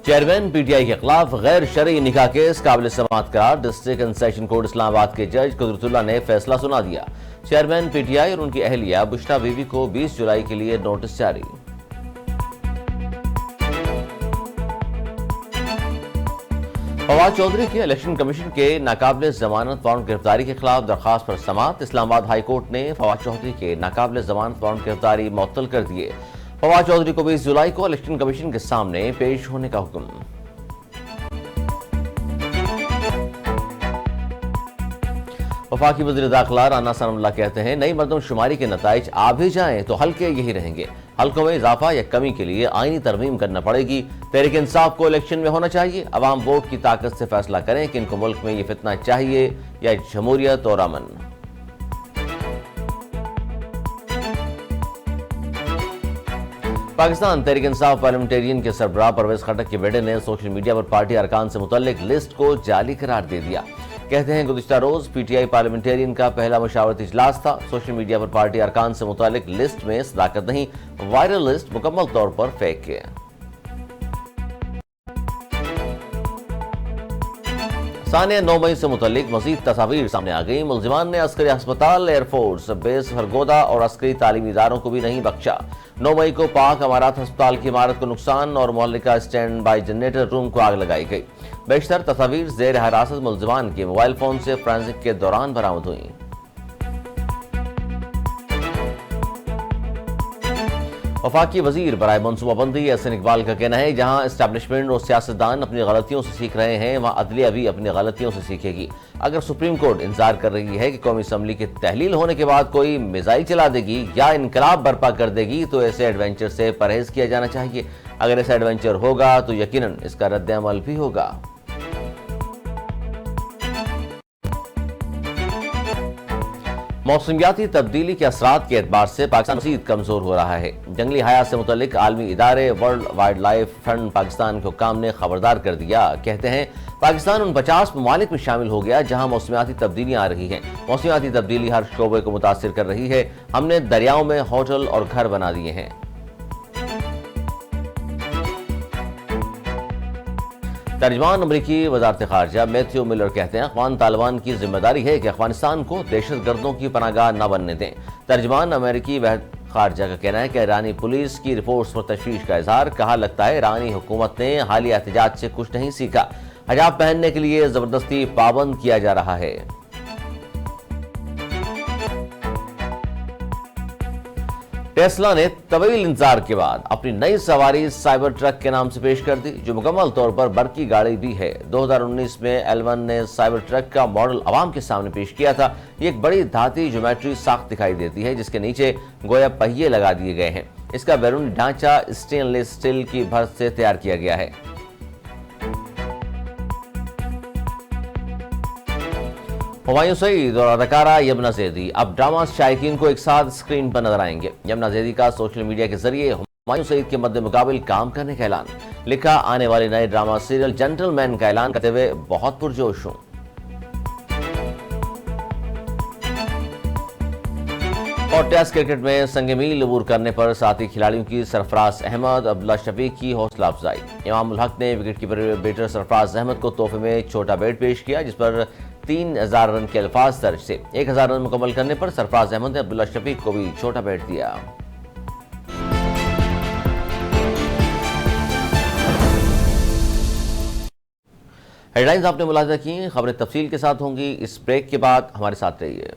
Chairman P T I کے خلاف غیر شرعی نکاح کیس قابل سماعت قرار۔ ڈسٹرکٹ اینڈ سیشن کورٹ اسلام آباد کے جج قدرت اللہ نے فیصلہ سنا دیا۔ چیئرمین پی ٹی آئی اور ان کی اہلیہ بشریٰ بی بی کو 20 جولائی کے لیے نوٹس جاری۔ فواد چودھری کے الیکشن کمیشن کے ناقابل ضمانت وارنٹ گرفتاری کے خلاف درخواست پر سماعت۔ اسلام آباد ہائی کورٹ نے فواد چودھری کے ناقابل ضمانت وارنٹ گرفتاری معطل کر دیے۔ فواد چودھری کو 20 جولائی کو الیکشن کمیشن کے سامنے پیش ہونے کا حکم۔ وفاقی وزیر داخلہ رانا ثناء اللہ کہتے ہیں نئی مردم شماری کے نتائج آ بھی جائیں تو حلقے یہی رہیں گے۔ حلقوں میں اضافہ یا کمی کے لیے آئینی ترمیم کرنا پڑے گی۔ تحریک انصاف کو الیکشن میں ہونا چاہیے۔ عوام ووٹ کی طاقت سے فیصلہ کریں کہ ان کو ملک میں یہ فتنہ چاہیے یا جمہوریت اور امن۔ پاکستان تحریک انصاف پارلیمنٹیرین کے سربراہ پرویز خٹک کے بیٹے نے سوشل میڈیا پر پارٹی ارکان سے متعلق لسٹ کو جعلی قرار دے دیا۔ کہتے ہیں گزشتہ روز پی ٹی آئی پارلیمنٹیرین کا پہلا مشاورتی اجلاس تھا۔ سوشل میڈیا پر پارٹی ارکان سے متعلق لسٹ میں صداقت نہیں، وائرل لسٹ مکمل طور پر فیک ہے۔ ثانیہ 9 مئی سے متعلق مزید تصاویر سامنے آ گئی۔ ملزمان نے عسکری ہسپتال، ایئر فورس بیس سرگودا اور عسکری تعلیمی اداروں کو بھی نہیں بخشا۔ 9 مئی کو پاک امارات ہسپتال کی عمارت کو نقصان اور مہلکہ اسٹینڈ بائی جنریٹر روم کو آگ لگائی گئی۔ بیشتر تصاویر زیر حراست ملزمان کے موبائل فون سے فرانزک کے دوران برآمد ہوئیں۔ وفاقی وزیر برائے منصوبہ بندی احسن اقبال کا کہنا ہے جہاں اسٹیبلشمنٹ اور سیاستدان اپنی غلطیوں سے سیکھ رہے ہیں وہاں عدلیہ بھی اپنی غلطیوں سے سیکھے گی۔ اگر سپریم کورٹ انتظار کر رہی ہے کہ قومی اسمبلی کی تحلیل ہونے کے بعد کوئی میزائل چلا دے گی یا انقلاب برپا کر دے گی تو ایسے ایڈونچر سے پرہیز کیا جانا چاہیے۔ اگر ایسا ایڈونچر ہوگا تو یقیناً اس کا رد عمل بھی ہوگا۔ موسمیاتی تبدیلی کے اثرات کے اعتبار سے پاکستان مزید کمزور ہو رہا ہے۔ جنگلی حیات سے متعلق عالمی ادارے world wildlife fund Pakistan کے حکام نے خبردار کر دیا۔ کہتے ہیں پاکستان ان 50 ممالک میں شامل ہو گیا جہاں موسمیاتی تبدیلیاں آ رہی ہیں۔ موسمیاتی تبدیلی ہر شعبے کو متاثر کر رہی ہے۔ ہم نے دریاؤں میں ہوٹل اور گھر بنا دیے ہیں۔ ترجمان امریکی وزارت خارجہ میتھیو ملر کہتے ہیں افغان طالبان کی ذمہ داری ہے کہ افغانستان کو دہشت گردوں کی پناہ گاہ نہ بننے دیں۔ ترجمان امریکی وزارت خارجہ کا کہنا ہے کہ ایرانی پولیس کی رپورٹس پر تشویش کا اظہار۔ کہا لگتا ہے ایرانی حکومت نے حالیہ احتجاج سے کچھ نہیں سیکھا۔ حجاب پہننے کے لیے زبردستی پابند کیا جا رہا ہے۔ ٹیسلا نے طویل انتظار کے بعد اپنی نئی سواری سائبر ٹرک کے نام سے پیش کر دی جو مکمل طور پر برقی گاڑی بھی ہے۔ 2019 میں ایلون نے سائبر ٹرک کا ماڈل عوام کے سامنے پیش کیا تھا۔ یہ ایک بڑی دھاتی جیومیٹری ساخت دکھائی دیتی ہے جس کے نیچے گویا پہیے لگا دیے گئے ہیں۔ اس کا بیرونی ڈھانچہ اسٹین لیس اسٹیل کی بھرت سے تیار کیا گیا ہے۔ ہمایوں سعید اور اداکارہ یمنا زیدی اب ڈرامہ شائقین کو ایک ساتھ اسکرین پر نظر آئیں گے۔ یمنا زیدی کا سوشل میڈیا کے ذریعے ہمایوں سعید کے مد مقابل کام کرنے کا اعلان۔ لکھا آنے والے نئے ڈرامہ سیریل جنٹل مین کا اعلان کرتے ہوئے بہت پرجوش ہوں۔ اور ٹیسٹ کرکٹ میں سنگ میل عبور کرنے پر ساتھی کھلاڑیوں کی سرفراز احمد عبداللہ شفیق کی حوصلہ افزائی۔ امام الحق نے وکٹ کیپر بیٹر سرفراز احمد کو تحفے میں چھوٹا بیٹ پیش کیا جس پر 3000 رن کے الفاظ درج تھے۔ 1000 رن مکمل کرنے پر سرفراز احمد نے عبداللہ شفیق کو بھی چھوٹا بیٹ دیا۔ ہیڈ لائنز آپ نے ملاحظہ کی، خبریں تفصیل کے ساتھ ہوں گی اس بریک کے بعد، ہمارے ساتھ رہیے۔